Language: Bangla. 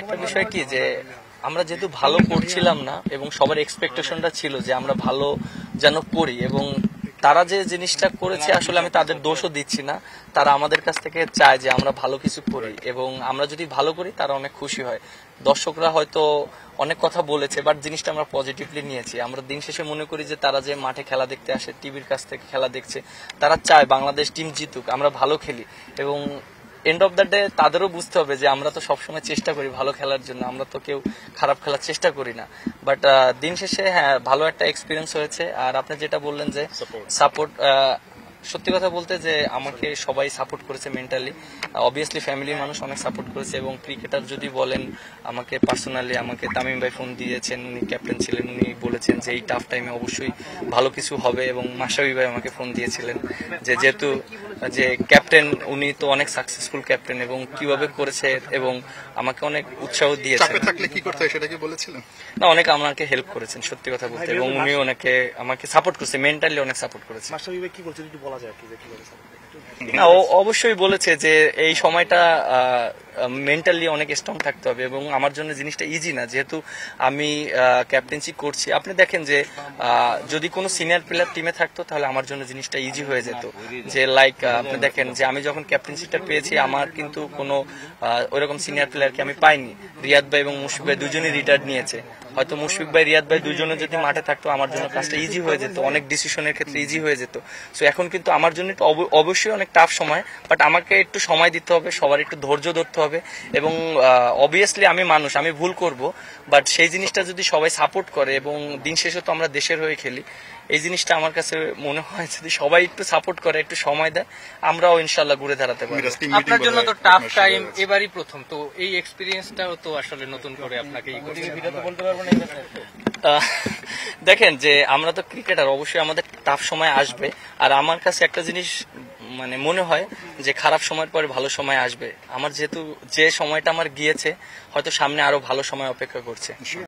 একটা বিষয় কি যে আমরা যেহেতু ভালো করছিলাম না এবং সবার এক্সপেকটেশনটা ছিল যে আমরা ভালো যেন করি, এবং তারা যে জিনিসটা করেছে আসলে আমি তাদের দোষও দিচ্ছি না। তারা আমাদের কাছ থেকে চায় যে আমরা ভালো কিছু করি, এবং আমরা যদি ভালো করি তারা অনেক খুশি হয়। দর্শকরা হয়তো অনেক কথা বলেছে, বাট জিনিসটা আমরা পজিটিভলি নিয়েছি। আমরা দিন শেষে মনে করি যে তারা যে মাঠে খেলা দেখতে আসে, টিভির কাছ থেকে খেলা দেখছে, তারা চায় বাংলাদেশ টিম জিতুক, আমরা ভালো খেলি। এবং এন্ড অফ দ্য ডে তাদেরও বুঝতে হবে যে আমরা তো সবসময় চেষ্টা করি ভালো খেলার জন্য, আমরা তো কেউ খারাপ খেলার চেষ্টা করি না। বাট দিন শেষে হ্যাঁ, ভালো একটা এক্সপিরিয়েন্স হয়েছে। আর আপনি যেটা বললেন যে সাপোর্ট, সত্যি কথা বলতে যে আমাকে সবাই সাপোর্ট করেছে মেন্টালি। অবভিয়াসলি ফ্যামিলির মানুষ অনেক সাপোর্ট করেছে, এবং ক্রিকেটার যদি বলেন আমাকে পার্সোনালি, আমাকে তামিম ভাই ফোন দিয়েছেন, উনি ক্যাপ্টেন ছিলেন, উনি বলেছেন যে এই টাফ টাইমে অবশ্যই ভালো কিছু হবে। এবং মাশরাফি ভাই আমাকে ফোন দিয়েছিলেন যে যেহেতু যে ক্যাপ্টেন, উনি তো অনেক সাকসেসফুল ক্যাপ্টেন এবং কিভাবে করেছে, এবং আমাকে অনেক উৎসাহ দিয়েছেন। থাকলে কি করতে হয় সেটা কি বলেছিলেন? না, অনেক আমাকে হেল্প করেছেন সত্যি কথা বলতে, এবং উনি অনেকে আমাকে সাপোর্ট করেছে, মেন্টালি অনেক সাপোর্ট করেছে। মাশরাফি ভাই কি বলছেন একটু বলা যায় কি যে কি বলেছেন? না, ও অবশ্যই বলেছে যে এই সময়টা মেন্টালি অনেক স্ট্রং থাকতে হবে, এবং আমার জন্য জিনিসটা ইজি না, যেহেতু আমি ক্যাপ্টেন্সি করছি। আপনি দেখেন যে যদি কোনো সিনিয়র প্লেয়ার টিমে থাকতো তাহলে আমার জন্য জিনিসটা ইজি হয়ে যেত। যে লাইক আপনি দেখেন যে আমি যখন ক্যাপ্টেন্সিটা পেয়েছি, আমার কিন্তু কোনো ওইরকম সিনিয়র প্লেয়ারকে আমি পাইনি। রিয়াদ ভাই এবং মুশফিক ভাই দুজনই রিটায়ার্ড নিয়েছে। হয়তো মুশফিক ভাই, রিয়াদ ভাই দুজনে যদি মাঠে থাকতো আমার জন্য কাজটা ইজি হয়ে যেত, অনেক ডিসিশনের ক্ষেত্রে ইজি হয়ে যেত। সো এখন কিন্তু আমার জন্য অবশ্যই অনেক টাফ সময়, বাট আমাকে একটু সময় দিতে হবে, সবার একটু ধৈর্য ধরতে হবে। এবং অবভিয়াসলি আমি মানুষ, আমি ভুল করব, বাট সেই জিনিসটা যদি সবাই সাপোর্ট করে, এবং দিন শেষে তো আমরা দেশের হয়ে খেলি, এই জিনিসটা আমার কাছে মনে হয় যদি সবাই একটু সাপোর্ট করে, একটু সময় দেয়, আমরাও ইনশাল্লাহ ঘুরে দাঁড়াতে পারবো। আপনার জন্য তো টাফ টাইম এবারই প্রথম, তো এই এক্সপিরিয়েন্সটাও তো আসলে নতুন করে আপনাকে বলতে পারবো না। দেখেন যে আমরা তো ক্রিকেটার, অবশ্যই আমাদের টাফ সময় আসবে। আর আমার কাছে একটা জিনিস মানে মনে হয় যে খারাপ সময়ের পরে ভালো সময় আসবে। আমার যেহেতু যে সময়টা আমার গিয়েছে, হয়তো সামনে আরো ভালো সময় অপেক্ষা করছে।